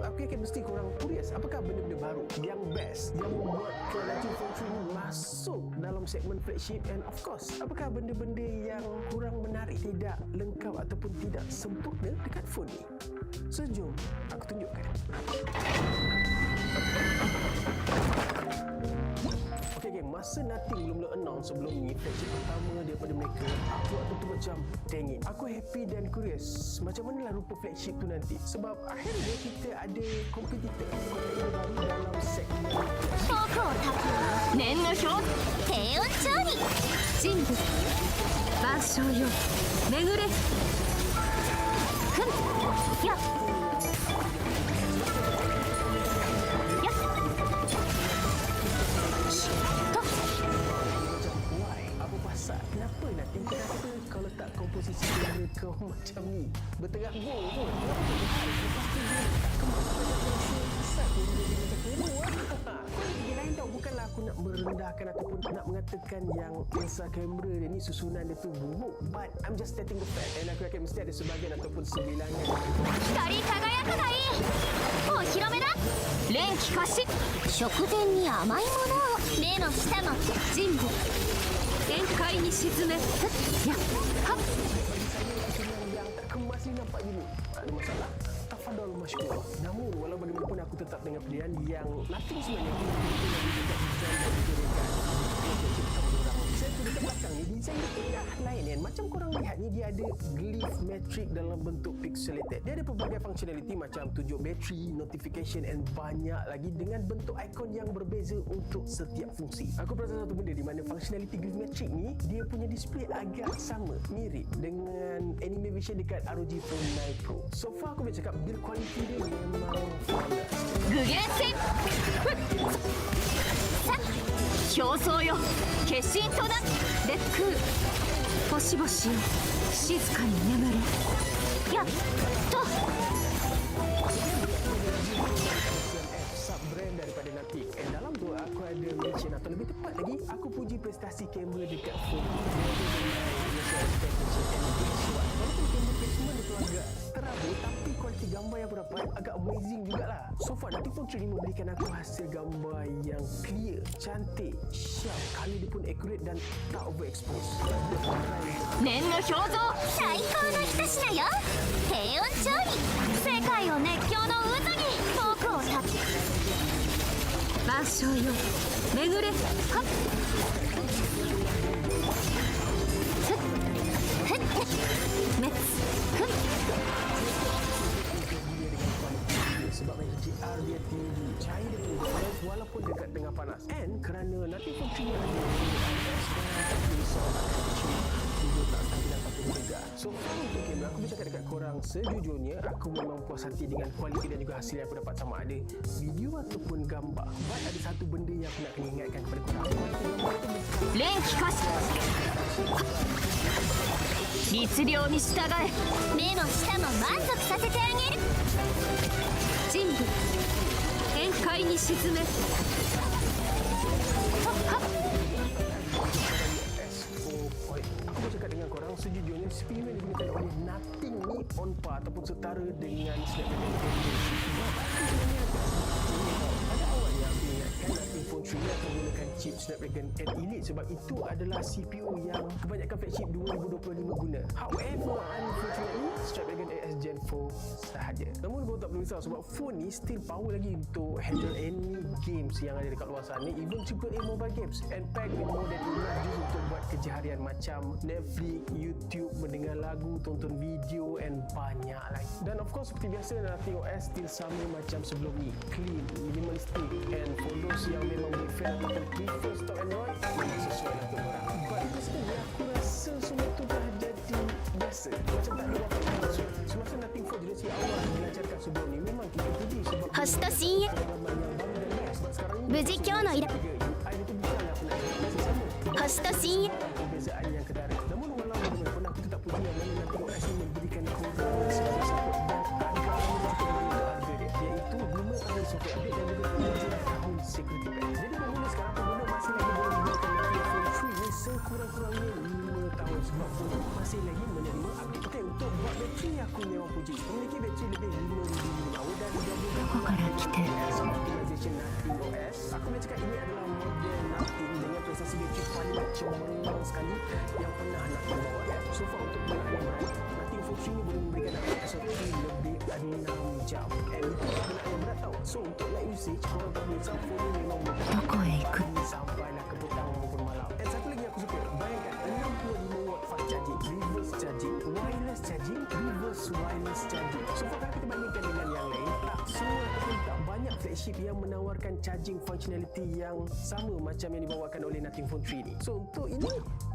aku yakin mesti korang curious. Apakah benda-benda baru yang best yang membuat Creative Factory ni masuk dalam segmen flagship? And of course, apakah benda-benda yang kurang menarik, tidak lengkap ataupun tidak sempurna dekat phone ni? So jom aku tunjukkan. Okay geng, masa Nothing belum announce sebelum ni flagship pertama daripada mereka, aku waktu tu macam dang it, aku happy dan curious macam mana lah rupa flagship tu nanti. Sebab akhirnya kita ada kompetitor yang baru dalam segmen flagship. 念の表低温調理人物万象よ巡れふんやKenapa nak tinggal apa kalau tak komposisi kamera kau macam ni? Berterak go pun. Kenapa tu? Lepas tu dia tak kemas. Besar tu dia macam kemo. Dia lain tau. Bukanlah aku nak merendahkan ataupun nak mengatakan yang lensa kamera dia ni susunan dia tu buruk. But I'm just stating the fact. And aku yakin mesti ada sebahagian ataupun sebilangan. Hikari kagayaku ga ii. O hirome da. Ren kikashi. Shokuzen ni amai mono o. Me no shita mo jinbu. 限界に沈めやっはっ yang tak kemas ni nampak gini tak ada masalah tafadhol masykur. Namun walau bagaimanapun aku tetap dengan pilihan yang Nothing sebenarnya saya tu dekat belakang ni design dia tengah lain kan. Macam korang lihat ni dia ada glyph matrix dalam bentuk pixelated. Dia ada pelbagai functionality macam tunjuk bateri, notification and banyak lagi dengan bentuk ikon yang berbeza untuk setiap fungsi. Aku perasan satu benda di mana functionality glyph matrix ni dia punya display agak sama, mirip dengan anime vision dekat ROG Phone 9 Pro. So far aku boleh cakap build quality dia memang flawless. グゲンセンさあ競争よ化身とな烈空星々よ静かに眠れやっと sub-brand daripada Nothing. And dalam tu aku ada mention atau lebih tepat lagi aku puji prestasi kamera dekat phone. Walaupun kamera placement dia tu agak terabur tapi kualiti gambar yang aku dapat agak amazing jugalah. So far Nothing Phone 3 ni memberikan aku hasil gambar yang clear, cantik, sharp, color dia pun accurate dan tak overexpose. 念の表像最高の一品よ低温調理世界を熱狂の渦に僕を立つ万象よ巡れはっふっふっ滅ふっ sebab HDR dia tinggi, cahaya dia tinggi walaupun dekat tengah panas. And kerana Nothing Phone 3 so untuk kamera aku bercakap dekat korang sejujurnya aku memang puas hati dengan kualiti dan juga hasil yang aku dapat sama ada video ataupun gambar. But ada satu benda yang aku nak kena ingatkan kepada korang. Ren kikashi 律令に従え目も舌も満足させてあげる人部限界に沈めはっはっ aku bercakap dengan korang sejujurnya CPU yang digunakan oleh Nothing ni on par ataupun setara dengan Snapdragon 8 pada awalnya aku ingatkan Nothing Phone 3 akan menggunakan chip Snapdragon 8 Elite sebab itu adalah CPU yang kebanyakan flagship 2025 guna. However, unfortunately Snapdragon 8 Gen 4 sahaja. Namun kau tak perlu risau sebab phone ni still power lagi untuk handle any games yang ada dekat luar sana, even AAA mobile games, and packed with more than enough juice untuk buat kerja harian macam Netflix, YouTube, mendengar lagu, tonton video and banyak lagi. Dan of course seperti biasa Nothing OS still sama macam sebelum ni, clean, minimalistic, and for those yang memang big fan ataupun prefer stock Android memang sesuai dengan korang. But personally aku rasa semua tu dah jadi biasa, macam tak ada apa-apa. Semasa Nothing Phone generasi awal dilancarkan sebelum ni memang kita puji sebab 星と深夜無事今日の依頼星と深夜 perbezaan yang ketara. Namun walau bagaimanapun aku tetap puji yang mana Nothing OS ni memberikan korang sebuah support dan harga dia iaitu 5 tahun software update dan juga 7 tahun security patch. Jadi bermula sekarang pengguna masih lagi boleh menggunakan Nothing Phone 3 sekurang-kurangnya 5 tahun sebab phone ni masih lagi menerima update. Okey, untuk buat bateri aku memang puji. Memiliki bateri lebih 5,000 mAh dan digabungkan optimization Nothing OS. Aku boleh cakap ini adalah model Nothing dengan prestasi bateri paling cemerlang sekali yang pernah Nothing bawa. So far untuk penggunaan yang berat, Nothing Phone 3 ni boleh memberikan SOP lebih 6 jam. And itu penggunaan yang berat tau. So untuk light usage, korang tak boleh risau phone ni memang mudah sampailah ke petang maupun malam. Dan satu lagi aku suka, bayangkan 65W fast charging, reverse charging, wireless charging, reverse wireless charging. So far kalau kita bandingkan dengan yang lain, tak semua ataupun tak banyak flagship yang menawarkan charging functionality yang sama macam yang dibawakan oleh Nothing Phone 3 ni. So untuk ini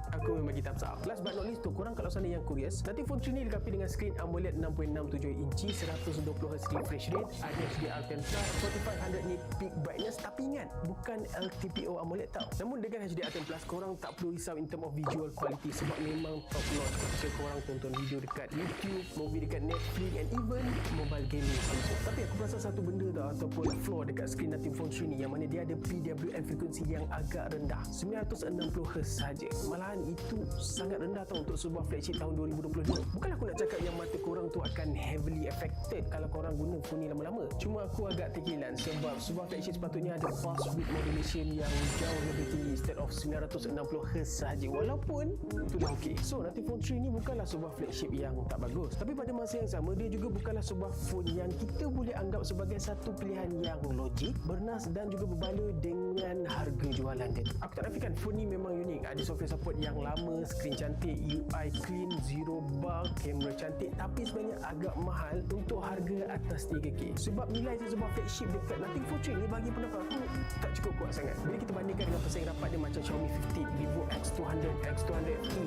aku memang bagi thumbs up. Last but not least tu, korang kalau sana yang curious, Nothing Phone 3 ni dilengkapi dengan skrin AMOLED 6.67 inci, 120Hz refresh rate, ada HDR10+, 4500 nit peak brightness. Tapi ingat, bukan LTPO AMOLED tau. Namun dengan HDR10+, korang tak perlu risau in term of visual quality sebab memang top notch ketika korang tonton video dekat YouTube, movie dekat Netflix and even mobile gaming solution. Tapi aku perasan satu benda tau ataupun flaw dekat skrin Nothing Phone 3 ni, yang mana dia ada PWM frekuensi yang agak rendah, 960Hz saja. Malahan itu sangat rendah tau untuk sebuah flagship tahun 2022. Bukanlah aku nak cakap yang mata korang tu akan heavily affected kalau korang guna phone ni lama-lama. Cuma aku agak terkilan sebab sebuah flagship sepatutnya ada pulse width modulation yang jauh lebih tinggi instead of 960Hz sahaja, walaupun itu dah okey. So Nothing Phone 3 ni bukanlah sebuah flagship yang tak bagus, tapi pada masa yang sama dia juga bukanlah sebuah phone yang kita boleh anggap sebagai satu pilihan yang logik, bernas dan juga berbaloi dengan harga jualan dia. Aku tak nafikan phone ni memang unik, ada software support yang lama, skrin cantik, UI clean, zero bug, kamera cantik, tapi sebenarnya agak mahal untuk harga atas 3K. Sebab nilai sebuah flagship dekat Nothing Phone 3 ni bagi pendapat aku tak cukup kuat sangat. Bila kita bandingkan dengan pesaing rapat dia macam Xiaomi 15, Vivo X200, X200e,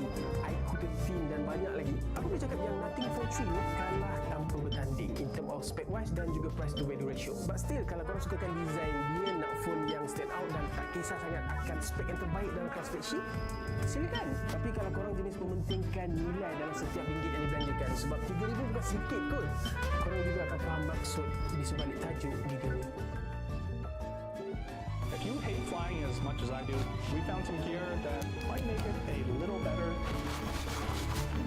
iQOO 13 dan banyak lagi, aku boleh cakap yang Nothing Phone 3 ni kalah tanpa bertanding in term of spec wise dan juga price to value ratio. But still, kalau korang sukakan design dia, nak phone yang stand out dan tak kisah sangat akan spek yang terbaik dalam kelas flagship, silakan. Tapi kalau korang jenis mementingkan nilai dalam setiap ringgit yang dibelanjakan, sebab 3,000 bukan sikit kot, korang juga akan faham maksud di sebalik tajuk Giga. If you hate flying as much as I do, we found some gear that might make it a little better.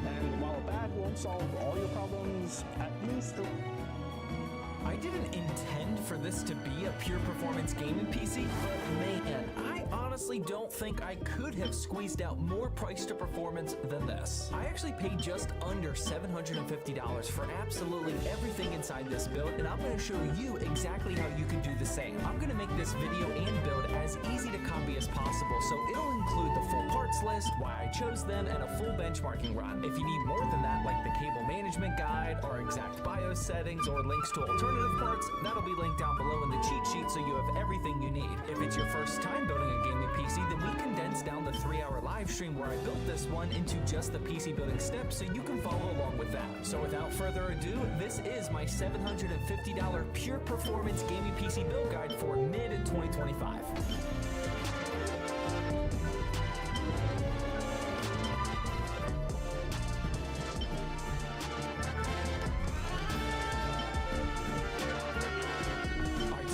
And while a bag won't solve all your problems, at least I didn't intend for this to be a pure performance gaming PC, but man, I honestly don't think I could have squeezed out more price to performance than this. I actually paid just under $750 for absolutely everything inside this build, and I'm going to show you exactly how you can do the same. I'm going to make this video and build as easy to copy as possible, so it'll include the full parts list, why I chose them, and a full benchmarking run. If you need more than that, like the cable management guide, or exact BIOS settings, or links to alternative parts, that'll be linked down below in the cheat sheet so you have everything you need. If it's your first time building a gaming PC, then we condensed down the 3-hour live stream where I built this one into just the PC building steps so you can follow along with that. So without further ado, this is my $750 pure performance gaming PC build guide for mid-2025.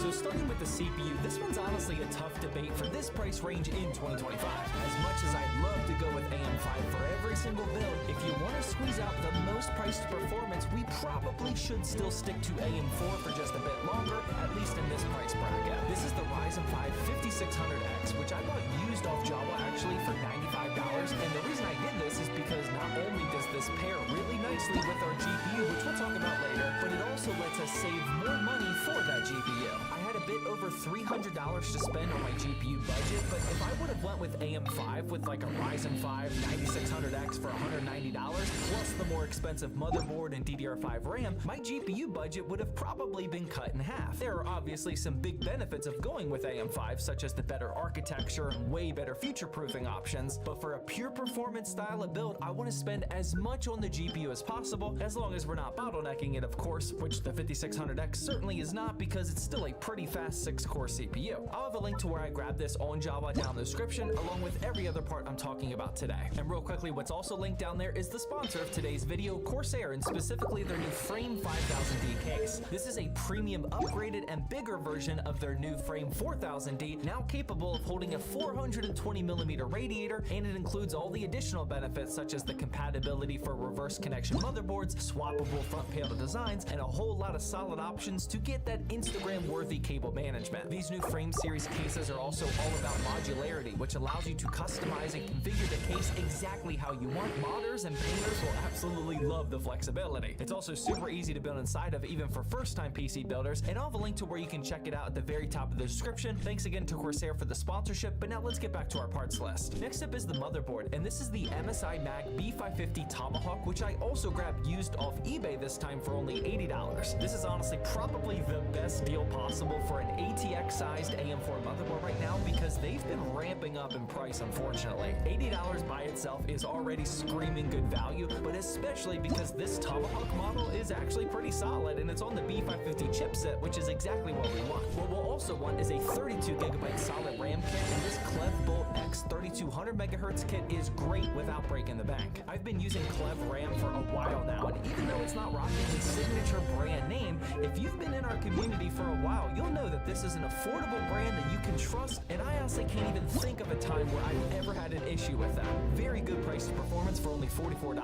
Starting with the CPU, this one's honestly a tough debate for this price range in 2025. As much as I'd love to go with AM5 for every single build, if you want to squeeze out the most price to performance, we probably should still stick to AM4 for just a bit longer, at least in this price bracket. This is the Ryzen 5 5600X, which I bought used off Java actually for $95, and the reason I did this is because not only does this pair really nicely with our GPU, which we'll talk about later, but it also lets us save more money for that GPU. I had a bit over $300 to spend on my GPU budget, but if I would have went with AM5 with like a Ryzen 5 9600X for $190, plus the more expensive motherboard and DDR5 RAM, my GPU budget would have probably been cut in half. There are obviously some big benefits of going with AM5, such as the better architecture and way better future-proofing options, but for a pure performance style of build, I want to spend as much on the GPU as possible, as long as we're not bottlenecking it, of course, which the 5600X certainly is not because it's still a pretty fast 6-core CPU. I'll have a link to where I grabbed this on Java down in the description, along with every other part I'm talking about today. And real quickly, what's also linked down there is the sponsor of today's video, Corsair, and specifically their new Frame 5000D case. This is a premium upgraded and bigger version of their new Frame 4000D, now capable of holding a 420mm radiator, and it includes all the additional benefits such as the compatibility for reverse connection motherboards, swappable front panel designs, and a whole lot of solid options to get that Instagram-worthy cable management. These new Frame series cases are also all about modularity, which allows you to customize and configure the case exactly how you want. Modders and painters will absolutely love the flexibility. It's also super easy to build inside of, even for first-time PC builders, and I'll have a link to where you can check it out at the very top of the description. Thanks again to Corsair for the sponsorship, but now let's get back to our parts list. Next up is the motherboard, and this is the MSI Mag B550 Tomahawk, which I also grabbed used off eBay this time for only $80. This is honestly probably the best deal possible for an ATX-sized AM4 motherboard right now, because they've been ramping up in price, unfortunately. $80 by itself is already screaming good value, but especially because this Tomahawk model is actually pretty solid, and it's on the B550 chipset, which is exactly what we want. What we'll also want is a 32GB solid RAM kit, and this Clev Bolt X 3200MHz kit is great without breaking the bank. I've been using Clev RAM for a while now, and even though it's not rocking the signature brand name, if you've been in our community for a while, you'll know that this is an affordable brand that you can trust, and I honestly can't even think of a time where I've ever had an issue with that. Very good price to performance for only $44.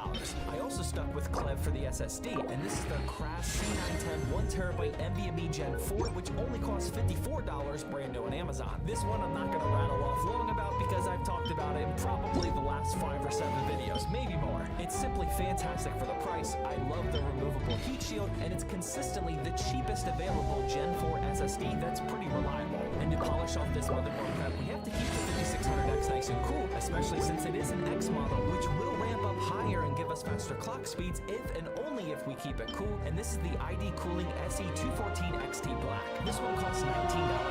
I also stuck with Clev for the SSD, and this is their Crass C910 1TB NVMe Gen 4, which only costs $54 brand new on Amazon. This one I'm not going to rattle off long about because I've talked about it in probably the last 5 or 7 videos, maybe more. It's simply fantastic for the price. I love the removable heat shield, and it's consistently the cheapest available Gen 4 SSD that's pretty reliable. And to polish off this motherboard prep, we have to keep the 5600X nice and cool, especially since it is an X model, which will ramp up higher and give us faster clock speeds if and only if we keep it cool. And this is the ID Cooling SE214 XT Black. This one costs $19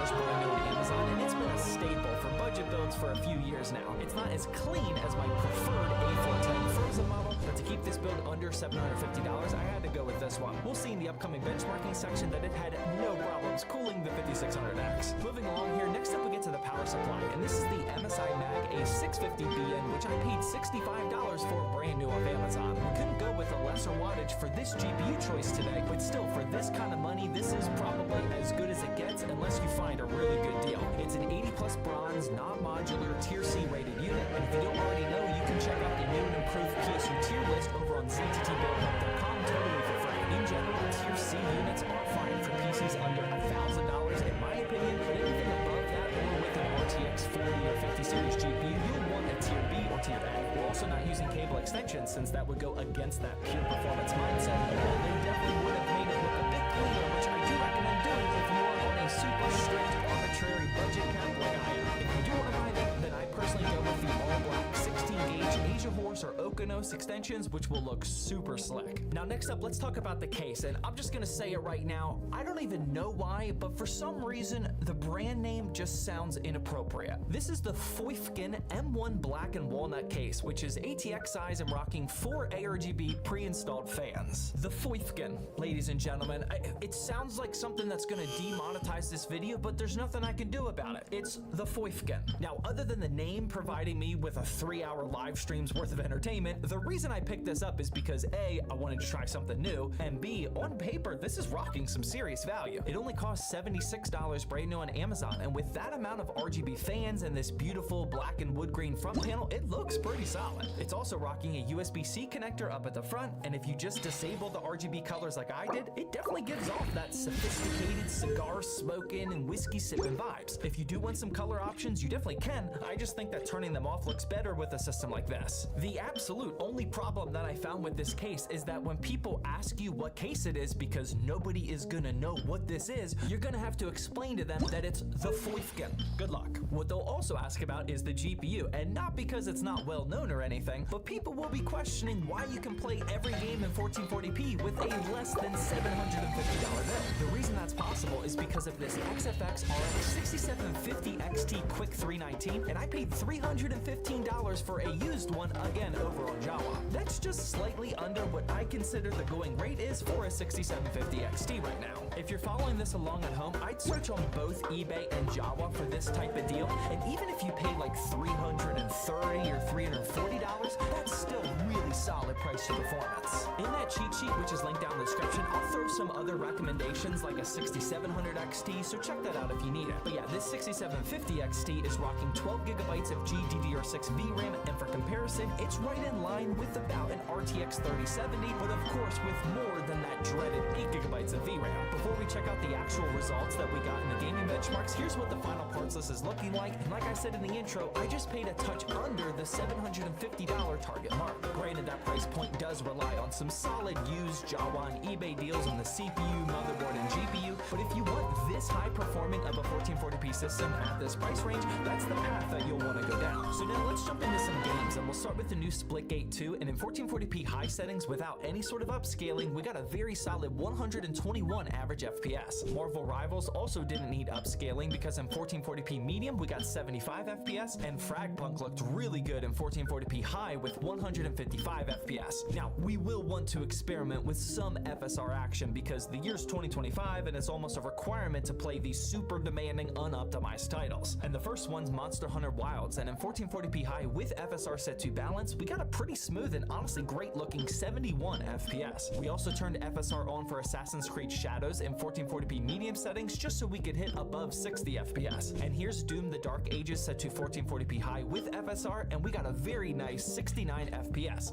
brand new on Amazon, and it's been a staple for budget builds for a few years now. It's not as clean as my preferred A410 Frozen model, but to keep this build under $750, I had to go with this one. We'll see in the upcoming benchmarking section that it had no problems cooling the 5600X. Moving along here, next up we get to the power supply, and this is the MSI Mag A650BN, which I paid $65 for brand new off Amazon. We couldn't go with a lesser wattage for this GPU choice today, but still, for this kind of money, this is probably as good as it gets unless you find a really good deal. It's an 80 plus bronze, non-modular, tier C rated unit, and if you don't already know, you can check out the new and improved PSU tier list over on zttbuildhub.com totally for free. In general, tier C units are fine for PCs under $1,000 in my opinion, but anything above that or with an RTX 40 or 50 series GPU, you'll want a tier B or tier A. We're also not using cable extensions since that would go against that pure performance mindset, although they definitely would have made it look a bit cleaner, which I do recommend doing if you are on a super strict arbitrary budget cap like I am. If you do want to buy them, then I personally go with the all-black 16-gauge Asia Horse or Okonos extensions, which will look super slick. Now next up, let's talk about the case, and I'm just gonna say it right now, I don't even know why, but for some reason, the brand name just sounds inappropriate. This is the Foifken M1 Black and Walnut case, which is ATX size and rocking 4 ARGB pre-installed fans. The Foifken, ladies and gentlemen, it sounds like something that's gonna demonetize this video, but there's nothing I can do about it. It's the Foifken. Now, other than the name providing me with a 3-hour live stream's worth of entertainment, the reason I picked this up is because A, I wanted to try something new, and B, on paper, this is rocking some serious value. It only costs $76 brand new on Amazon, and with that amount of RGB fans and this beautiful black and wood grain front panel, it looks pretty solid. It's also rocking a USB-C connector up at the front, and if you just disable the RGB colors like I did, it definitely gives off that sophisticated cigar smoking and whiskey sipping vibes. If you do want some color options, you definitely can. I just think that turning them off looks better with a system like this. The absolute only problem that I found with this case is that when people ask you what case it is, because nobody is gonna know what this is, you're gonna have to explain to them that it's the Foifken. Good luck. What they'll also ask about is the GPU, and not because it's not well known or anything, but people will be questioning why you can play every game in 1440p with a less than $750 bill. The reason that's possible is because of this XFX RX 6750 XT Quick 319, and I paid $315 for a used one, again, over on on Java. That's just slightly under what I consider the going rate is for a 6750 XT right now. If you're following this along at home, I'd search on both eBay and Java for this type of deal, and even if you pay like $330 or $340, that's still really solid price to performance. In that cheat sheet, which is linked down in the description, I'll throw some other recommendations like a 6700 XT, so check that out if you need it. But yeah, this 6750 XT is rocking 12 gigabytes of GDDR6 VRAM, and for comparison, it's right in line with about an RTX 3070, but of course with more than that dreaded 8 gigabytes of VRAM. Before we check out the actual results that we got in the gaming benchmarks, here's what the final parts list is looking like, and like I said in the intro, I just paid a touch under the $750 target mark. Granted, that price point does rely on some solid used Java and eBay deals on the CPU, motherboard, and GPU, but if you want this high performing of a 1440p system at this price range, that's the path that you'll want to go down. So now let's jump into some games, and we'll start with the new Splitgate 2, and in 1440p high settings without any sort of upscaling, we got a very solid 121 average FPS. Marvel Rivals also didn't need upscaling because in 1440p medium we got 75 FPS, and Fragpunk looked really good in 1440p high with 155 FPS. Now, we will want to experiment with some FSR action because the year's 2025 and it's almost a requirement to play these super demanding unoptimized titles. And the first one's Monster Hunter Wilds, and in 1440p high with FSR set to balance, we got a pretty smooth and honestly great looking 71 FPS. We also turned FSR on for Assassin's Creed Shadows in 1440p medium settings just so we could hit above 60 FPS. And here's Doom the Dark Ages set to 1440p high with FSR, and we got a very nice 69 FPS.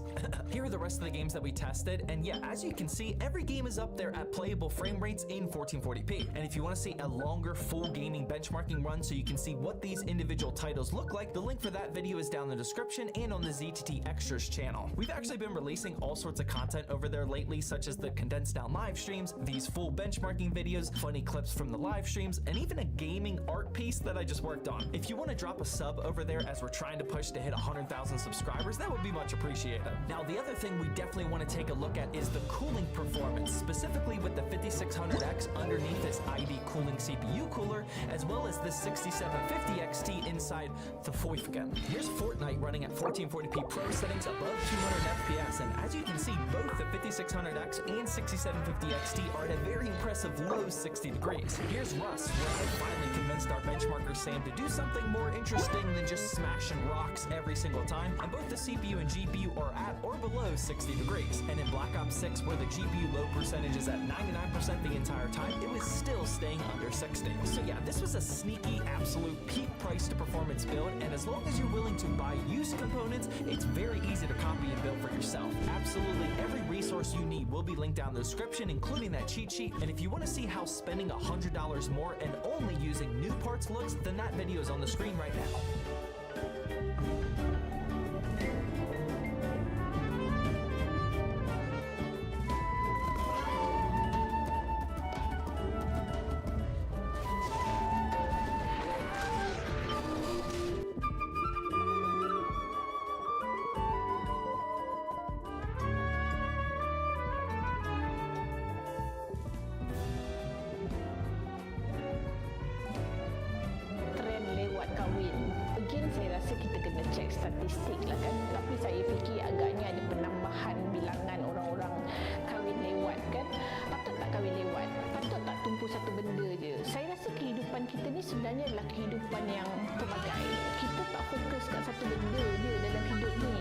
Here are the rest of the games that we tested, and yeah, as you can see, every game is up there at playable frame rates in 1440p. And if you want to see a longer full gaming benchmarking run so you can see what these individual titles look like, the link for that video is down in the description and on the ZTT Extras channel. We've actually been releasing all sorts of content over there lately, such as the condensed down live streams, these full benchmarking videos, funny clips from the live streams, and even a gaming art piece that I just worked on. If you want to drop a sub over there as we're trying to push to hit 100,000 subscribers, that would be much appreciated. Now, the other thing we definitely want to take a look at is the cooling performance, specifically with the 5600X underneath this ID cooling CPU cooler, as well as the 6750 XT inside the Feuchten. Here's Fortnite running at 1440p Pro settings above 200 FPS, and as you can see, both the 5600X and 6750 XT are at a very impressive low 60 degrees. Here's Rust, where I finally convinced our benchmarker Sam to do something more interesting than just smashing rocks every single time, and both the CPU and GPU are at or below 60 degrees. And in Black Ops 6, where the GPU load percentage is at 99% the entire time, it was still staying under 60. So yeah, this was a sneaky, absolute peak price to performance build, and as long as you're willing to buy used components, it's very easy to copy and build for yourself. Absolutely every resource you need will be linked down in the description, including that cheat sheet, and if you want to see how spending $100 more and only using new parts looks, then that video is on the screen right now. statistik lah kan, tapi saya fikir agaknya ada penambahan bilangan orang-orang kahwin lewat kan. Patut tak kahwin lewat? Patut tak tumpu satu benda je? Saya rasa kehidupan kita ni sebenarnya adalah kehidupan yang pelbagai. Kita tak fokus kat satu benda je dalam hidup ni.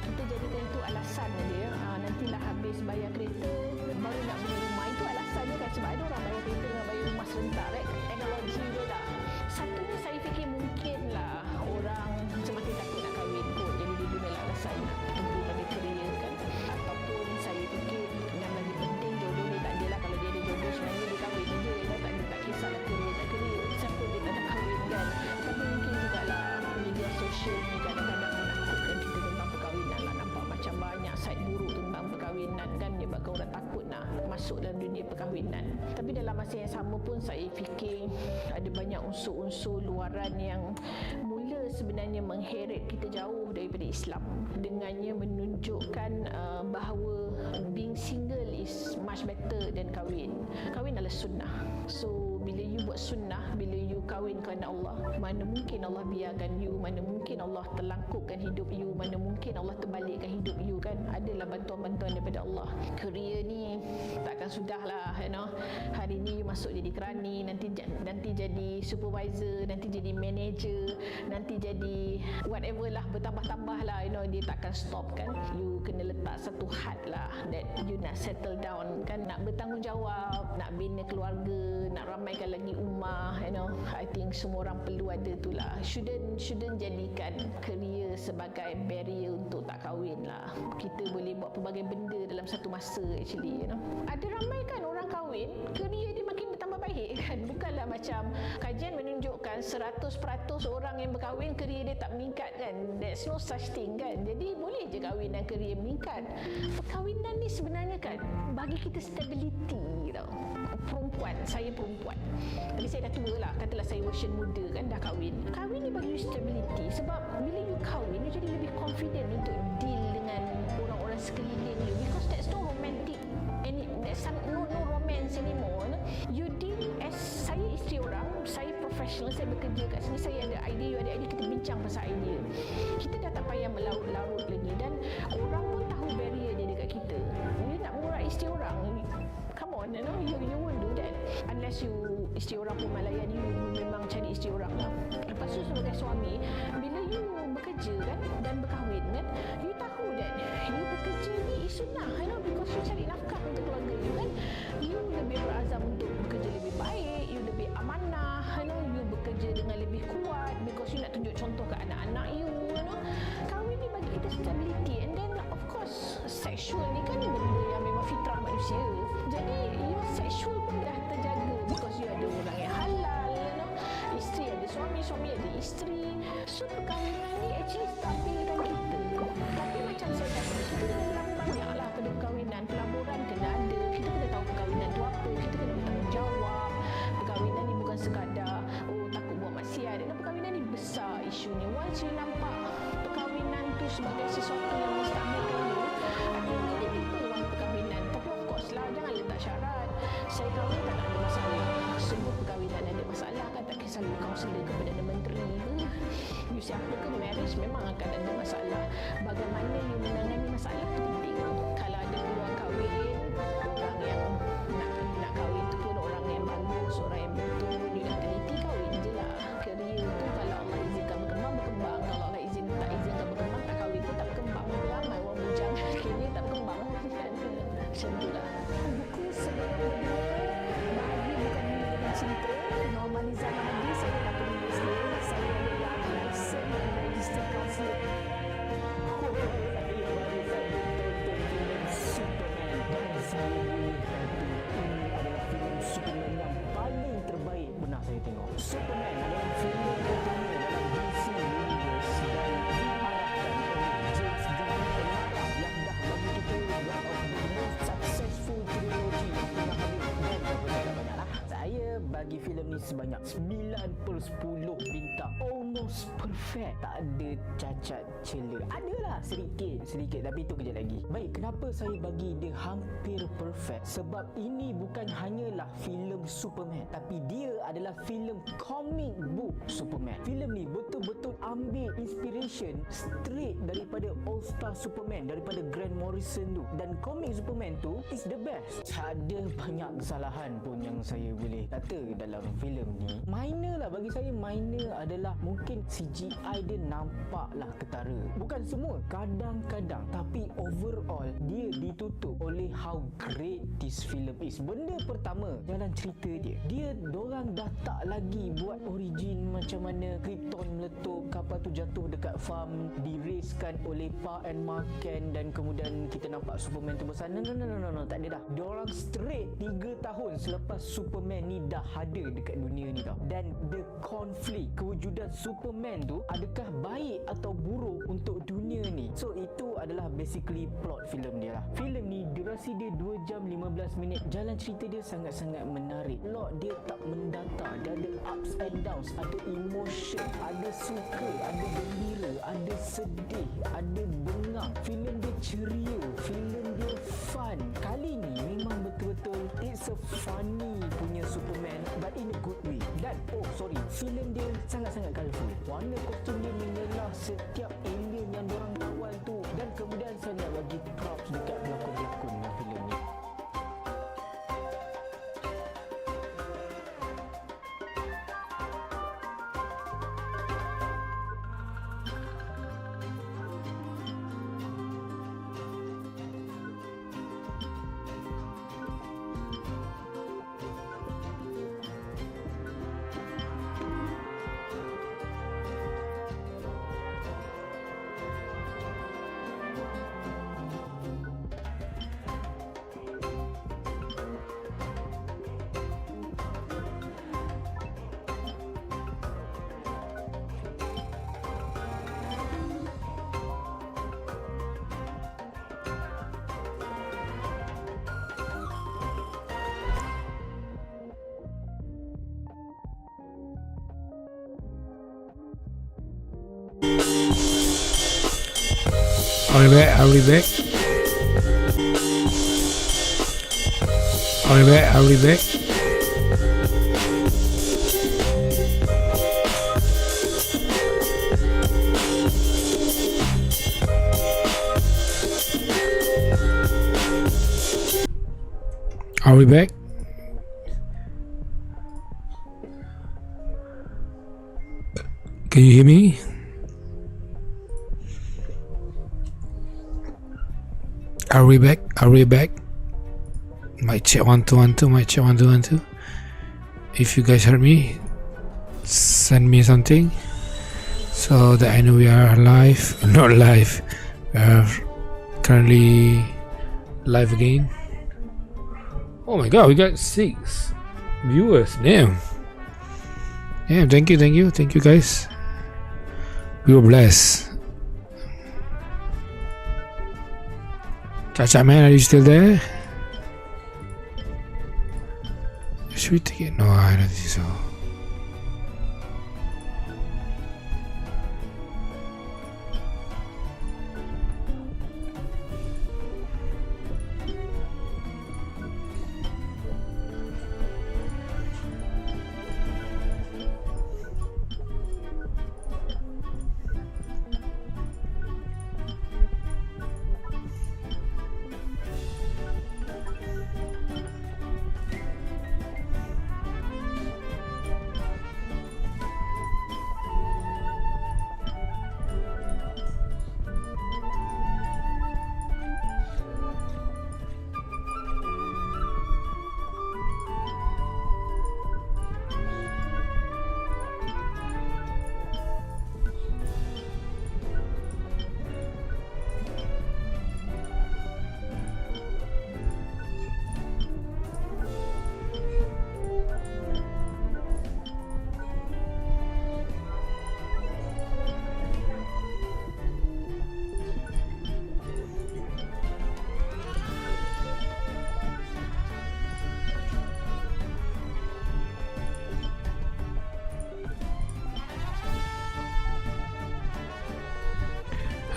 Kita jadikan itu alasan je. Nantilah habis bayar kereta baru nak beli rumah. Itu alasannya kan, sebab ada orang bayar kereta dengan bayar rumah serentak, right? Teknologi je tak. Satunya saya fikir mungkinlah orang semakin takut nak kahwin kot, jadi dia gunalah alasan tumpu pada kerja kan. Ataupun saya fikir yang lagi penting jodoh ni tak adalah, kalau dia ada jodoh sebenarnya dia kahwin je kan, tak kisahlah kerja tak kerja, siapa dia tak nak kahwin kan. Tapi mungkin jugalah media sosial ni kadang-kadang menakutkan kita tentang perkahwinan lah, nampak macam banyak side buruk tentang perkahwinan kan, menyebabkan orang takut nak masuk dalam dunia perkahwinan. Tapi dalam masa yang sama pun saya fikir ada banyak unsur-unsur luaran yang mula sebenarnya mengheret kita jauh daripada Islam, dengannya menunjukkan bahawa being single is much better than kahwin. Kahwin adalah sunnah. So bila you buat sunnah, bila you berkahwin kerana Allah. Mana mungkin Allah biarkan you, mana mungkin Allah terlangkupkan hidup you, mana mungkin Allah terbalikkan hidup you kan. Adalah bantuan-bantuan daripada Allah. Career ni takkan sudahlah, Hari ni you masuk jadi kerani, nanti jadi supervisor, nanti jadi manager, nanti jadi whatever lah, bertambah-tambah lah, dia takkan stop kan. You kena letak satu had lah that you nak settle down kan, nak bertanggungjawab, nak bina keluarga, nak ramaikan lagi ummah, I think semua orang perlu ada tu lah. Shouldn't jadikan career sebagai barrier untuk tak kahwin lah. Kita boleh buat pelbagai benda dalam satu masa actually, Ada ramai kan orang kahwin, career dia makin bertambah baik kan. Bukanlah macam kajian menunjukkan 100% orang yang berkahwin career dia tak meningkat kan. There's no such thing kan. Jadi boleh je kahwin dan career meningkat. Perkahwinan ni sebenarnya kan bagi kita stability tau. Saya perempuan, tapi saya dah tua lah, katalah saya version muda kan, dah kahwin ni bagi you stability. Sebab bila you kahwin, you jadi lebih confident untuk deal dengan orang-orang sekeliling you, because there's no romantic no romance anymore. You deal as saya isteri orang, saya professional, saya bekerja kat sini, saya ada idea, you ada idea, kita bincang pasal idea. Kita dah tak payah melarut-larut lagi, dan orang pun tahu barrier dia dekat kita. You nak murah isteri orang, come on, you won't do that unless you isteri orang pun malayan you memang cari isteri orang lah. Lepas tu sebagai suami, bila you bekerja kan dan berkahwin kan, you tahu that you bekerja ni is sunnah, because you cari nafkah untuk keluarga you kan. You lebih berazam untuk bekerja lebih baik, you lebih amanah, you bekerja dengan lebih kuat because you nak tunjuk contoh ke anak-anak you, Kahwin ni bagi kita stability, and then of course sexual ni kan benda yang memang fitrah manusia. Jadi your sexual pun dah terjaga because you ada orang yang halal, isteri ada suami, suami ada isteri. So perkahwinan ni actually stabilkan kita. Tapi macam saya kata, kita kena berlaku banyak lah pada perkahwinan. Pelaburan kena ada, kita kena tahu perkahwinan tu apa, kita kena bertanggungjawab. Perkahwinan ni bukan sekadar takut buat maksiat. Perkahwinan ni besar isu ni. Once you nampak perkahwinan tu sebagai sesuatu yang menstabilkan you, ada many people want perkahwinan. Tapi of course lah, jangan letak syarat. Saya kahwin tak ada masalah. Semua perkahwinan ada masalah kan, tak kisah you kaunselor ke Perdana Menteri ke, you siapa ke, marriage memang akan ada masalah. Bagaimana you menangani masalah tu penting. Kalau ada peluang kahwin, orang yang nak kahwin tu pun orang yang bagus, orang yang betul, you nak teliti, kahwin je lah. Career tu kalau Allah izinkan berkembang, berkembang. Kalau Allah tak izinkan berkembang, tak kahwin pun tak berkembang. Ramai orang bujang career tak berkembang. Macam tu lah. Buku sebelum berdua, bahagia bukan hanya dengan cinta. Normalizan lagi, saya tak penulis dia. Saya adalah license dan register counselor. Saya baru saja tonton filem Superman, dan saya boleh kata ini adalah filem Superman yang paling terbaik pernah saya tengok. Superman adalah filem pertama dalam DC Universe dan diarahkan oleh James Gunn pengarah yang dah bagi kita one of the most successful trilogy yang pernah hadir, dan banyak lah. Saya bagi filem ni sebanyak 9/10 bintang. Almost perfect, tak ada cacat celah. Adalah sedikit, tapi itu kejap lagi. Baik, kenapa saya bagi dia hampir perfect? Sebab ini bukan hanyalah filem Superman, tapi dia adalah filem comic book Superman. Filem ni betul-betul ambil inspiration straight daripada All Star Superman, daripada Grant Morrison tu, dan komik Superman tu is the best. Tak ada banyak kesalahan pun yang saya boleh kata dalam filem ni. Minor lah, bagi saya minor adalah mungkin CGI dia nampaklah ketara. Bukan semua, kadang-kadang, tapi overall dia ditutup oleh how great this film is. Benda pertama, jalan cerita dia. Dorang dah tak lagi buat origin macam mana Krypton meletup, kapal tu jatuh dekat farm, diracekan oleh Pa and Ma Ken, dan kemudian kita nampak Superman tu bersana. No, tak ada dah. Diorang straight 3 tahun selepas Superman ni dah hadir dekat dunia ni tau. Dan the conflict, kewujudan Superman tu adakah baik atau buruk untuk dunia ni. So itu adalah basically plot filem dia lah. Filem ni durasi dia 2 jam 15 minit. Jalan cerita dia sangat-sangat menarik. Plot dia tak mendata, dia ada ups and downs, ada emotion, ada suka, ada gembira, ada sedih, ada bengang. Filem dia ceria, filem dia fun. Kali ni memang betul-betul it's a funny punya Superman, but in a good way. Dan filem dia sangat-sangat colourful. Warna kostum dia menyelah setiap alien yang dorang kawal tu. Dan kemudian saya nak bagi props dekat pelakon-pelakon dalam filem ni. I'll be back. I'll be back. I'll be back. I'll be back. Are we back? Can you hear me? Are we back? Are we back? Mic check 1 2 1 2. Mic check 1 2 1 2. If you guys heard me, send me something so that I know we are live. Not live. We are currently live again. Oh my god, we got 6 viewers. Damn. Yeah, thank you guys. We were blessed. Chacha man, are you still there? Should we take it? No, I don't think so.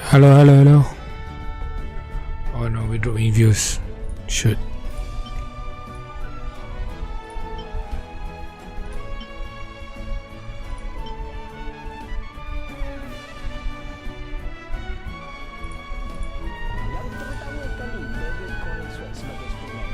Hello. Oh no, we're dropping views. Shoot. Yang terutama sekali bagi Colin Sweat sebagai Superman,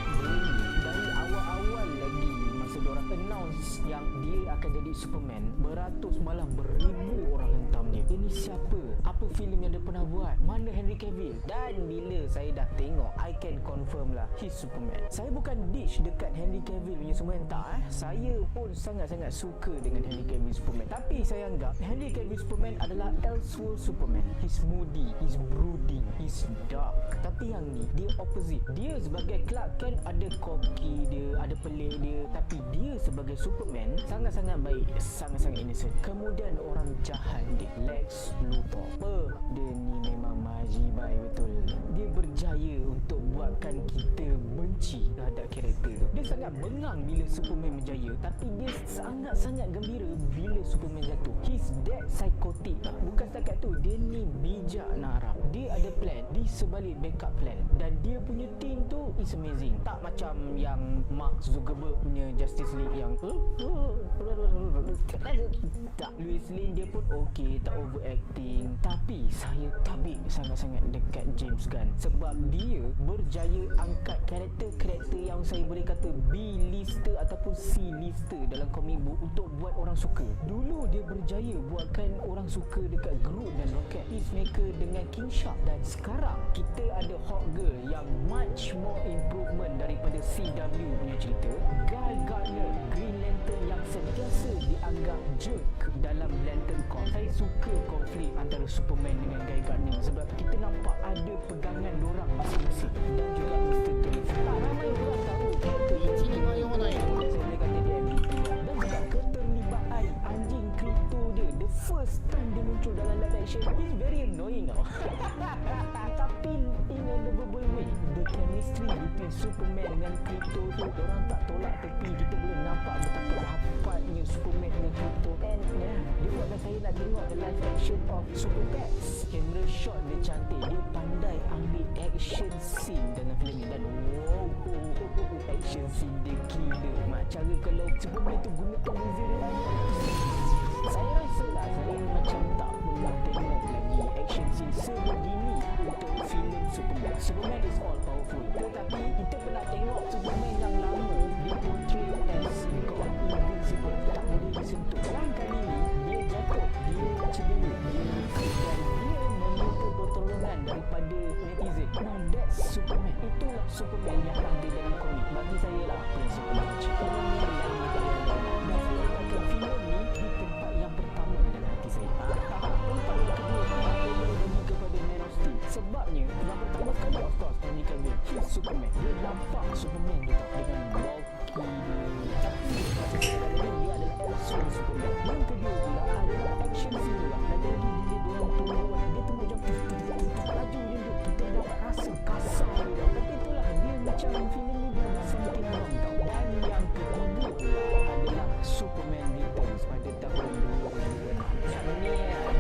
dari awal-awal lagi masa diorang announce yang dia akan jadi Superman, beratus malah beribu orang hentam dia. Ini siapa? Apa filem yang dia pernah buat? Mana Henry Cavill? Dan bila saya dah tengok, I can confirm lah he's Superman. Saya bukan dish dekat Henry Cavill punya Superman, tak Saya pun sangat-sangat suka dengan Henry Cavill Superman. Tapi saya anggap Henry Cavill Superman adalah Elseworld Superman. He's moody, he's brooding, he's dark. Tapi yang ni, dia opposite. Dia sebagai Clark Kent ada cocky dia, ada pelik dia. Tapi dia sebagai Superman sangat-sangat baik. sangat-sangat innocent. Kemudian orang jahat dia, Lex Luthor. Dia ni memang majibai betul. Dia berjaya untuk buatkan kita benci terhadap karakter tu. Dia sangat bengang bila Superman berjaya, tapi dia sangat-sangat gembira bila Superman jatuh. He's that psychotic. Bukan setakat tu, dia ni bijak nak harap. Dia ada plan di sebalik backup plan, dan dia punya team tu is amazing. Tak macam yang Mark Zuckerberg punya Justice League yang tak. Lois Lane dia pun okey, tak overacting. Tapi saya tabik sangat-sangat dekat James Gunn, sebab dia berjaya angkat karakter-karakter yang saya boleh kata B-lister ataupun C-lister dalam comic book untuk buat orang suka. Dulu dia berjaya buatkan orang suka dekat Groot dan Rocket, Peacemaker dengan King Shark, dan sekarang kita ada Hawkgirl yang much more improvement daripada CW punya cerita. Guy Gardner, Green Lantern yang sentiasa dianggap jerk dalam Lantern Corps. Saya suka konflik antara Superman dengan Guy Gardner sebab kita nampak ada pegangan dorang masing-masing, dan juga Mr. Tony. Tak ramai orang tahu karakter ini saya boleh kata dia MVP. Dan juga keterlibatan anjing kripto dia, the first time dia muncul dalam live action, he's very annoying tau. Tapi in a lovable way, the chemistry between Superman dengan kripto tu, orang tak tolak tepi. Kita boleh nampak betapa rapatnya Superman dengan kripto, and dia buatkan saya nak tengok the live action of Super Pets. Camera shot dia cantik, dia pandai ambil action scene dalam filem ni, dan wow, action scene dia killer. Cara kalau Superman tu gunakan laser dia, saya rasa lah saya macam tak pernah tengok lagi action scene sebegini untuk filem Superman. Superman is all powerful, tetapi kita pernah tengok Superman yang lama dia portray as God invincible, tak boleh disentuh. Dan kali ni dia jatuh, dia cedera, dan dia meminta pertolongan daripada netizen. Now that's Superman. Itulah Superman yang ada dalam komik. Bagi saya lah prinsip Superman ni yang dan saya kata filem ni di tempat yang pertama dalam hati saya. Tempat yang kedua saya boleh bagi kepada Man of Steel. Sebabnya yang pertama sekali of course Henry Cavill, he's Superman. Dia nampak Superman dia tak dengan bulky, tapi macam saya kata dia adalah actual Superman. Yang kedua pula adalah action scene juga. Lagi-lagi bila dia orang turun, dia tengok macam laju je duduk, kita dapat rasa kasar dia. Tapi itulah dia macam filem ni dia something wrong tau. Dan yang ketiga pula adalah Superman Returns pada tahun 2006. Yang ni ada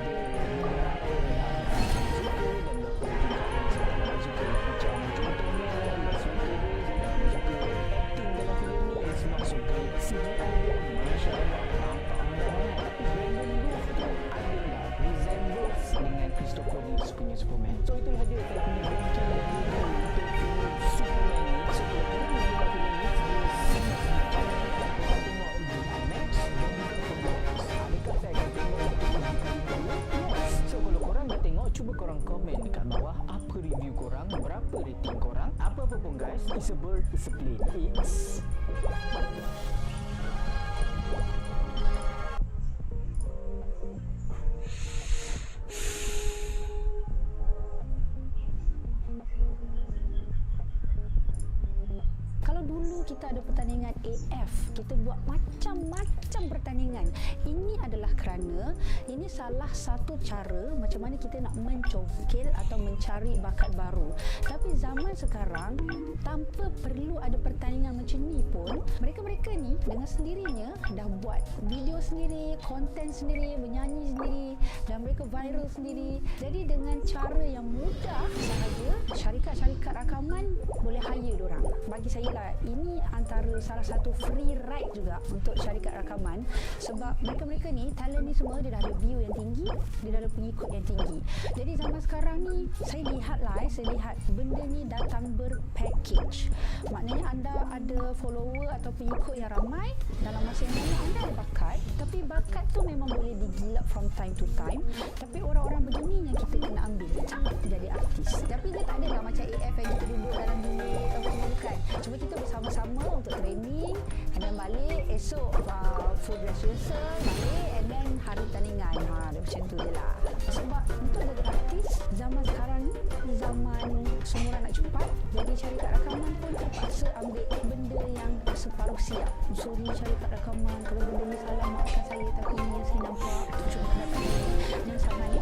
punya Superman. So itulah dia saya punya ranking untuk filem Superman ni. So kalau korang nak tengok filem ni, saya tengok di IMAX dan juga Fox. Dekat saya akan tengok so kalau korang dah tengok, cuba korang komen dekat bawah apa review korang, berapa rating korang. Apa-apa pun guys, it's a bird, it's a plane. It's kita ada pertandingan AF, kita buat macam-macam pertandingan. Ini adalah kerana ini salah satu cara macam mana kita nak mencongkil atau mencari bakat baru. Tapi zaman sekarang tanpa perlu ada pertandingan macam ni pun, mereka-mereka ni dengan sendirinya dah buat video sendiri, konten sendiri, menyanyi sendiri, dan mereka viral sendiri. Jadi dengan cara yang mudah sahaja, syarikat-syarikat rakaman boleh hire diorang. Bagi saya lah, ini antara salah satu free ride juga untuk syarikat rakaman, sebab mereka-mereka ni, talent ni semua dia dah ada view yang tinggi, dia dah ada pengikut yang tinggi. Jadi zaman sekarang ni saya lihat benda ni datang berpackage. Maknanya anda ada follower atau pengikut yang ramai, dalam masa yang sama anda ada bakat, tapi bakat tu memang boleh digilap from time to time. Tapi orang-orang begini yang kita kena ambil jadi artis. Tapi dia tak adalah macam AF yang kita duduk dalam bilik atau bukan. Cuma kita bersama-sama untuk training, and then balik esok full dress rehearsal, balik, and then hari tandingan. Dia macam tu je lah. Sebab untuk jadi artis Zaman sekarang ni zaman semua nak cepat, jadi syarikat rakaman pun terpaksa ambil benda yang separuh siap. Sorry syarikat rakaman, kalau benda ni salah maafkan saya, tapi ini yang saya nampak cuma dapat yang salah ni.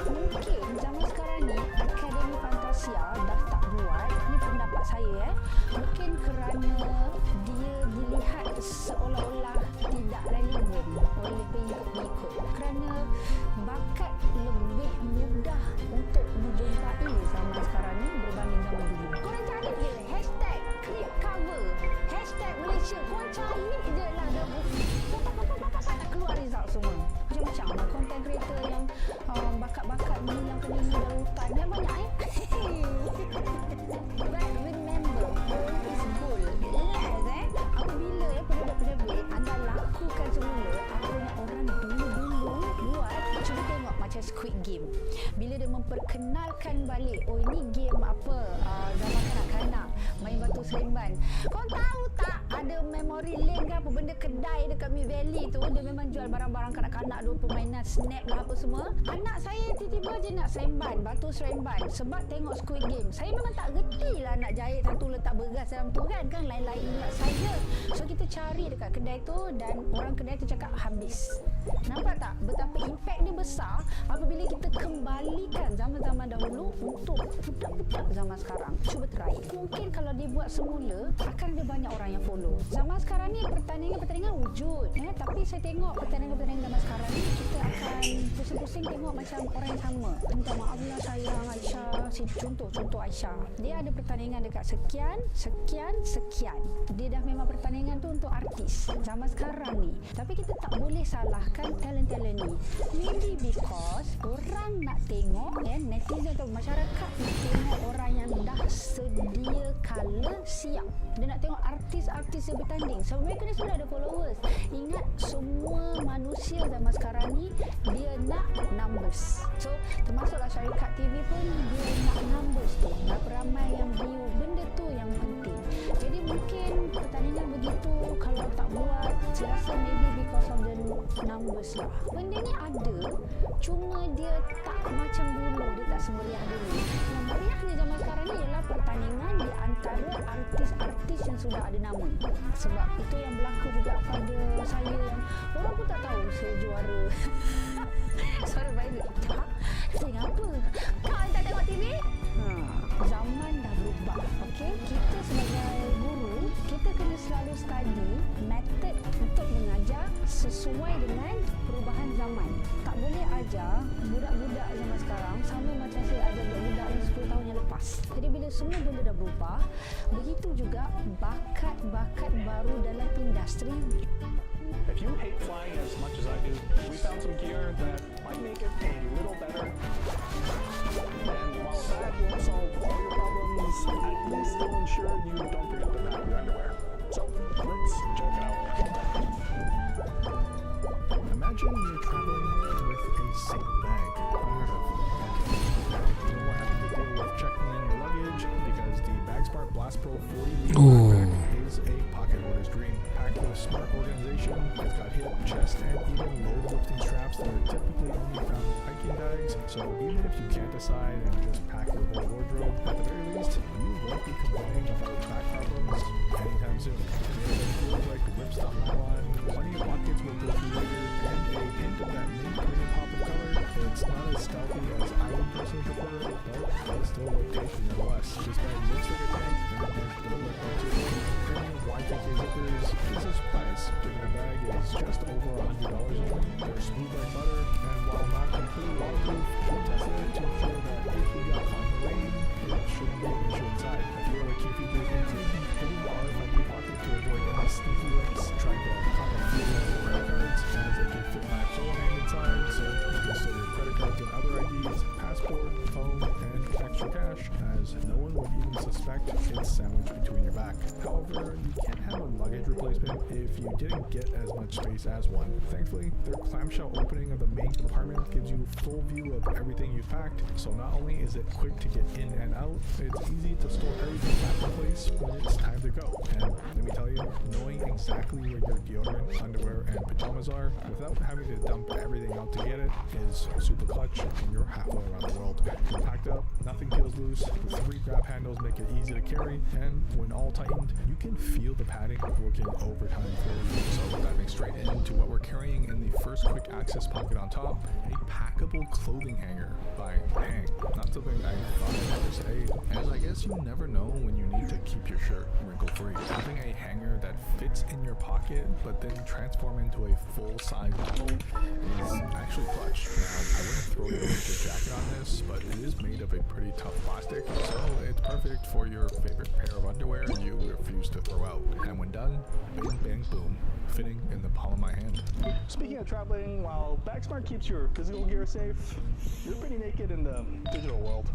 Mungkin zaman sekarang ni Akademi Fantasia dah tak buat, ni pendapat saya mungkin kerana dia dilihat seolah-olah tidak relevan oleh pengikut-pengikut, kerana bakat lebih mudah untuk dijumpai zaman sekarang ni berbanding zaman dulu. Korang cari je hashtag create cover, hashtag Malaysia, korang cari je lah, dah keluar result semua macam-macam. Content creator yang bakat-bakat ni yang kena ni dalam hutan yang banyak but remember, goal is goal. Yes apabila pendebit-pendebit anda lakukan semula apa yang orang dulu-dulu buat. Cuba tengok macam Squid Game, bila dia memperkenalkan balik, oh ini game apa, gambar kanak-kanak main batu seremban. Korang tahu tak ada memory lane ke apa benda kedai dekat Mid Valley tu, dia memang jual barang-barang kanak-kanak, dua permainan snack lah apa semua. Anak saya tiba-tiba je nak seremban, batu seremban sebab tengok Squid Game. Saya memang tak gerti lah nak jahit satu letak bergas dalam tu kan lain-lain pula saja. So kita cari dekat kedai tu dan orang kedai tu cakap habis. Nampak tak betapa impak dia besar apabila kita kembalikan zaman-zaman dahulu untuk budak-budak zaman sekarang. Cuba try. Mungkin kalau dibuat semula akan ada banyak orang yang follow. Zaman sekarang ni pertandingan wujud tapi saya tengok pertandingan zaman sekarang ni kita akan pusing-pusing tengok macam orang yang sama. Minta maaf lah sayang Aisyah, contoh Aisyah, dia ada pertandingan dekat sekian. Dia dah memang pertandingan tu untuk artis zaman sekarang ni, tapi kita tak boleh salahkan talent-talent ni. Maybe because orang nak tengok netizen atau masyarakat nak tengok orang yang dah sedia kala siap. Dia nak tengok artis-artis yang bertanding sebab mereka ni sudah ada followers. Ingat, semua manusia zaman sekarang ni dia nak numbers. So termasuklah syarikat TV pun dia nak numbers tu, berapa ramai yang view, benda tu yang penting. Jadi mungkin pertandingan begitu kalau tak buat, saya rasa maybe because of the numbers lah. Benda ni ada, cuma dia tak macam dulu, dia tak semeriah dulu. Yang meriahnya zaman sekarang ni ialah pertandingan di antara artis-artis yang sudah ada nama. Sebab itu yang berlaku juga pada saya yang orang pun tak tahu saya juara. Suara baik tak? Saya apa? Kau yang tak tengok TV? Zaman dah berubah. Okay? Kita sebagai guru, kita kena selalu study method untuk mengajar sesuai dengan perubahan zaman. Tak boleh ajar budak-budak zaman sekarang sama macam saya ajar budak-budak yang 10 tahun yang lepas. Jadi bila semua benda dah berubah, begitu juga bakat-bakat baru dalam industri. If you hate flying as much as I do, we found some gear that might make it a little better. And while that won't solve all your problems, at least it'll ensure you don't forget to pack your underwear. So, let's check it out. Imagine you're traveling with a single bag. Unheard of. You don't have to deal with checking in your luggage because the BagSmart Blast Pro 40 backpack is a pocket hoarder's dream. Packed with smart organization, it's got hip, chest, and even load lifting straps that are typically only found in hiking bags. So even if you can't decide and just pack your whole wardrobe, at the very least, you won't be complaining about back problems anytime soon. It feels like ripstop nylon, plenty of pockets will go through later, and a hint of that mint green pop of color. It's not as stealthy as I would personally prefer, but it's still rotation nonetheless. This bag looks like a tank, and there's little left to it. Y2K zippers is a surprise, given the bag is just over $100 only. They're smooth like butter, and while not completely waterproof, we tested it to ensure that if we got caught in the rain, it shouldn't be an issue inside. A few other key features include hidden RFID pocket to avoid any sneaky links. Try to pop a few of your credit cards, as they can fit my solo hand inside, so you can store your credit cards and other IDs, passport, phone, and extra cash, as no one would even suspect it's sandwiched between your back. However, However, you can have a luggage replacement if you didn't get as much space as one. Thankfully, their clamshell opening of the main compartment gives you a full view of everything you've packed, so not only is it quick to get in and out, it's easy to store everything back in place when it's time to go. And let me tell you, knowing exactly where your deodorant, underwear, and pajamas are without having to dump everything out to get it is super clutch, and you're halfway around the world. You're packed up, nothing feels loose, the 3 grab handles make it easy to carry, and when all tightened, you can feel the padding working overtime for you. So diving straight into what we're carrying in the first quick access pocket on top, a packable clothing hanger by ENG. Not something I thought I'd ever say, as I guess you never know when you need to keep your shirt wrinkle-free. Having a hanger that fits in your pocket but then transform into a full-size bottle is actually clutch. Now, I wouldn't throw your winter jacket on this, but it is made of a pretty tough plastic, so it's perfect for your favorite pair of underwear you refuse to throw out. And when done, bang bang boom, fitting in the palm of my hand. Speaking of traveling, while BagSmart keeps your physical gear safe, you're pretty naked in the digital world.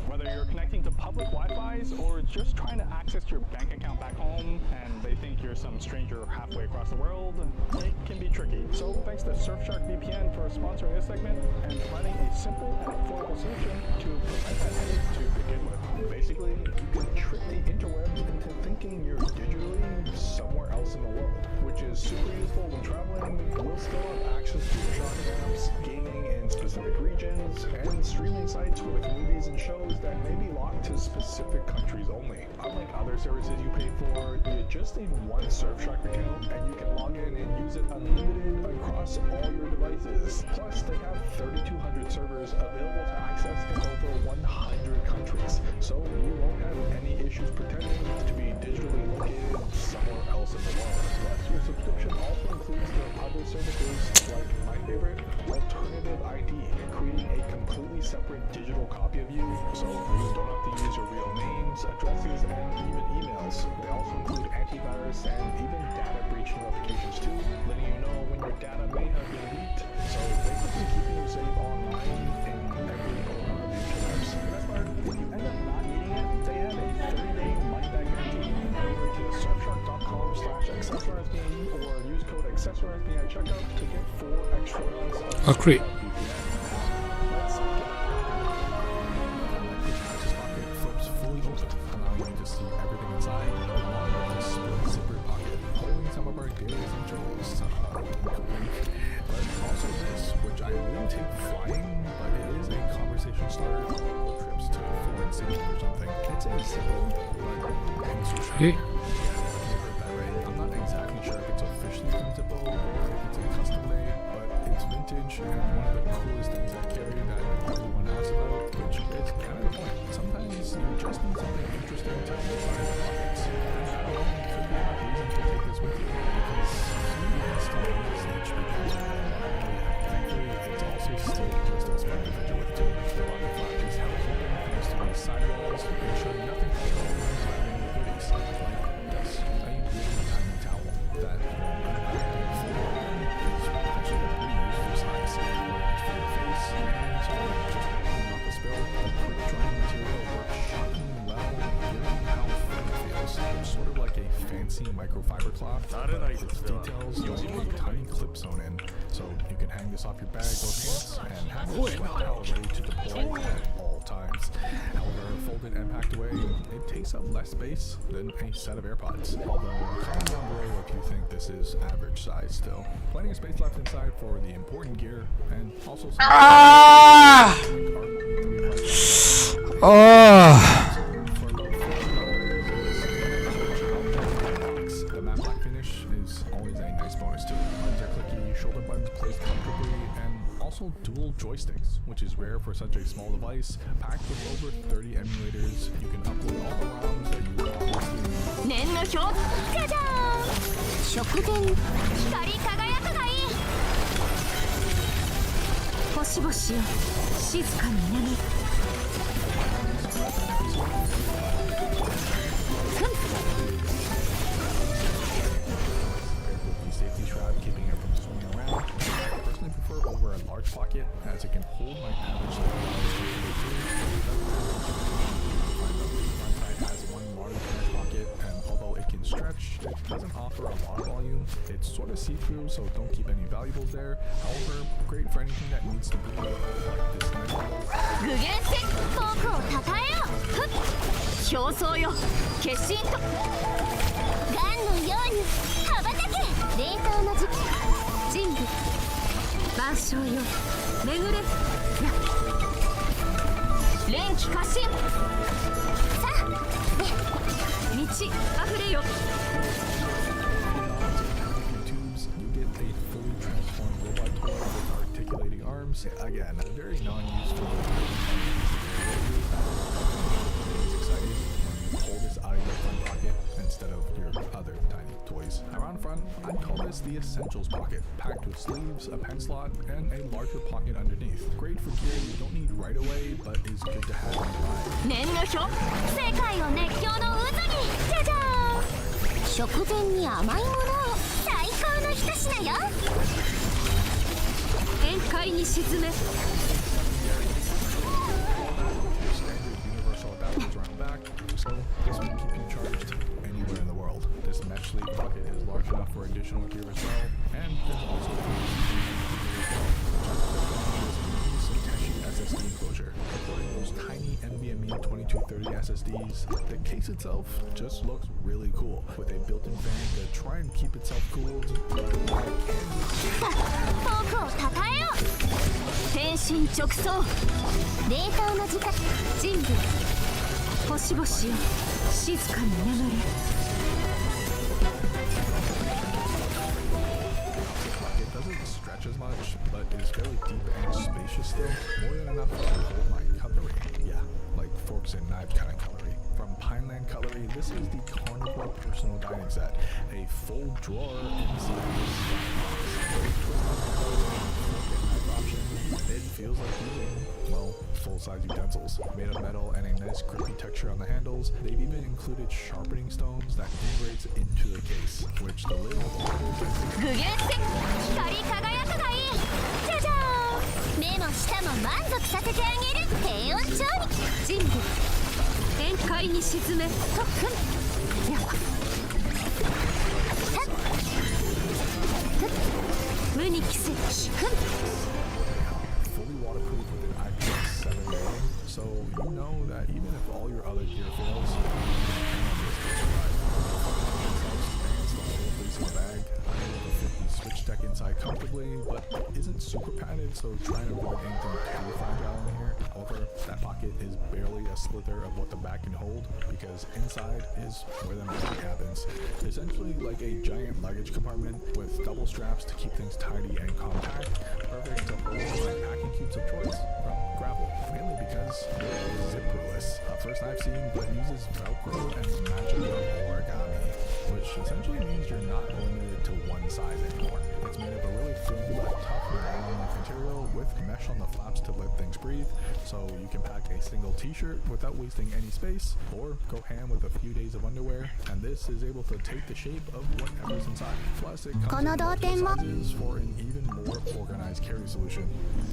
Whether you're connecting to public Wi-Fis or just trying to access your bank account back home and they think you're some stranger halfway across the world, it can be tricky. So thanks to Surfshark VPN for sponsoring this segment and providing a simple and affordable solution to prevent that headache to begin with. Basically, you can trick the interweb into thinking you're digitally somewhere else in the world, which is super useful when traveling. We'll still have access to your shopping apps, gaming in specific regions, and streaming sites with movies and shows that may be locked to specific countries only. Unlike other services you pay for, you just need one Surfshark account and you can log in and use it unlimited across all your devices. Plus, they have 3,200 servers available to access in over 100 countries, so you won't have any issues pretending to be digitally located somewhere else in the world. Plus, your subscription also includes the other services like my favorite, Alternative ID, creating a completely separate digital copy of you, so you don't have to use your real names, addresses, and even emails. They also include antivirus and even data breach notifications too, letting you know when your data may have been leaked. So basically keeping you safe online in every corner of the internet. The best part, if you end up not needing it, they have a 30-day money-back guarantee. Head over to surfshark.com/accessorizeme or use code accessorizeme at checkout to get 4 extra months of Oh, great. Let's get This pocket flips fully open, allowing you to see everything inside, along with a split zipper pocket, holding some of our daily essentials, but also this, which I wouldn't take flying, but it is a conversation starter for trips to foreign cities or something. It's a simple, but extra short. Okay. Yeah, you heard that right. I'm not exactly sure if it's officially from Zippo or if it's a custom made, but it's vintage and one of the coolest things I carry that everyone asks about, which is kind of the point. Sometimes you just need something interesting to inside the pockets. And that alone could be enough reason to take this with you, because you can still use this HP pencil. Thankfully, it's also still just as fun to fidget with too. The pocket flap is held open thanks to these sidewalls, ensuring nothing can go wrong grabbing your goodies. Like this, a really tiny towel that is actually a pretty useful size. It's for your face, and so just clean up the spill. The quick drying material works shockingly well, given how thin it feels. It's sort of like a fancy microfiber cloth, but its details like a tiny clip sewn in, so you can hang this off your bag or pants and have a sweat towel ready to deploy at all times. However, folded and packed away, it takes up less space than a set of AirPods. Although, comment down below if you think this is average size still. Plenty of space left inside for the important gear, and also some Oh. The matte black finish is always a nice bonus too. Buttons are clicky, shoulder buttons placed comfortably, and also dual joysticks, which is rare for such a small device. Packed with over 30 emulators, you can upload all the ROMs that you obviously need. 念の表じゃじゃーん食前光り輝くがいい星々よ静かに眠る With the safety strap keeping it from swinging around. I personally prefer over a large pocket as it can hold my average size. The front side has one large pocket, and although it can It doesn't offer a lot of volume. It's sort of see-through, so don't keep any valuables there. However, great for anything that needs to be like this nice little 具現戦フォークをたたえよふっ表層よ決心とガンのように羽ばたけ冷凍の時期人類万象よ巡れや連気過信さあ満ち溢れよ tubes, you get a fully transformed robot toy with articulating arms. Again, very non-useful. It's exciting when you pull this out of your front pocket instead of your other tiny toys. Around front, I'd call this the essentials pocket, packed with sleeves, a pen slot, and a larger pocket underneath. Great for gear you don't need right away, but is good to have in mind. 念の表世界を熱狂の渦にじゃじゃーん食前に甘いものを最高の一品よ宴会に沈め Standard universal adapters around back, so this will keep you charged anywhere in the world. This mesh sleeve pocket is large enough for additional gear as well, and there's also SSD enclosure. Supporting those tiny NVMe 2230 SSDs, the case itself just looks really cool, with a built-in fan to try and keep itself cooled. フォークをたたえよ天心直送冷凍の時間人類星々よ静かに眠れ It doesn't stretch as much, but is fairly deep and spacious still. More than enough to hold my cutlery. Yeah, like forks and knife kind of cutlery. From Pineland Cutlery, this is the Carnivore Personal Dining Set. A full drawer inside this option. It feels like using, well, full-size utensils. Made of metal and a nice grippy texture on the handles. They've even included sharpening stones that integrates into the case, which the lid 具現戦光り輝くがいいじゃじゃーん目も舌も満足させてあげる低温調理人類宴会に沈め特訓やっ無に着せふん fully waterproof with an IPX7 rating, so you know that even if all your other gear fails, you can survive. It's the whole basic bag. I'm able to fit the switch deck inside comfortably, but it isn't super padded, so try and avoid anything too fragile in here. However, that pocket is barely a slither of what the bag can hold, because inside is where the magic happens. Essentially like a giant luggage compartment with double straps to keep things tidy and compact, perfect to hold my packing cubes of choice from Gravel, mainly because it is zipperless. First I've seen, but uses Velcro and magical origami, which essentially means you're not limited to one size anymore. It's made of a really thin but tough nylon material with mesh on the flaps to let things breathe, so you can pack a single t-shirt without wasting any space, or go ham with a few days of underwear, and this is able to take the shape of whatever's inside. Plus, it comes in multiple sizes for an even more organized carry solution.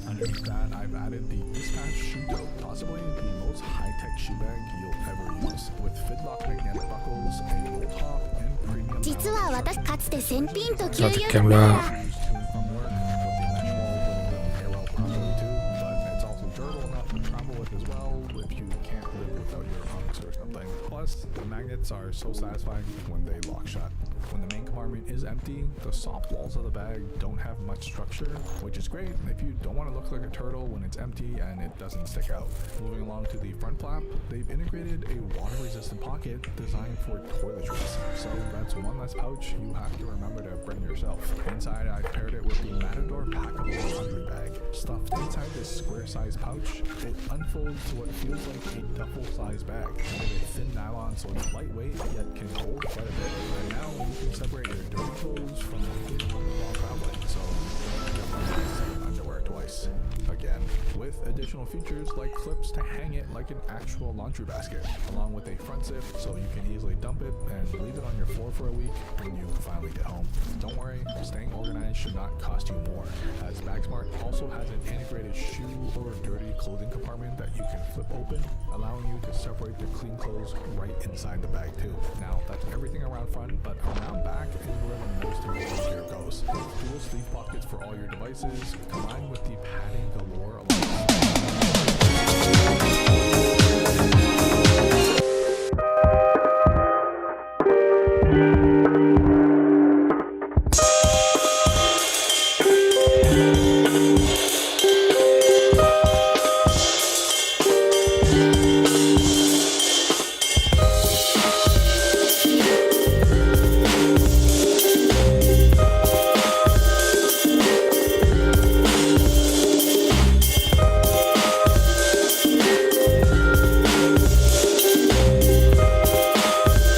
Underneath that, I've added the Dispatch Shoe Tote, possibly the most high-tech shoe bag you'll ever use, with fitlock magnetic buckles, a roll top, and premium 実は私かつて戦品と給 Got the 油 camera. used to and from work with the mesh wall letting them air out properly too, but it's also durable enough to travel with as well if you can't live without your hunks or something. Plus, the magnets are so satisfying when they lock shut. When the main compartment is empty, the soft walls of the bag don't have much structure, which is great if you don't want to look like a turtle when it's empty and it doesn't stick out. Moving along to the front flap, they've integrated a water-resistant pocket designed for toiletries, so that's one less pouch you have to remember to bring yourself. Inside, I paired it with the Matador packable laundry bag. Stuffed inside this square-sized pouch, it unfolds to what feels like a duffel-sized bag. Made of thin nylon, so it's lightweight yet can hold quite a bit. And now you can separate your dirty clothes from the while traveling, so you don't have to save underwear twice. again, with additional features like clips to hang it like an actual laundry basket, along with a front zip so you can easily dump it and leave it on your floor for a week when you finally get home. Don't worry, staying organized should not cost you more, as BagSmart also has an integrated shoe or dirty clothing compartment that you can flip open, allowing you to separate the clean clothes right inside the bag too. Now that's everything around front, but around back is where the most important gear goes. Dual sleeve pockets for all your devices, combined with the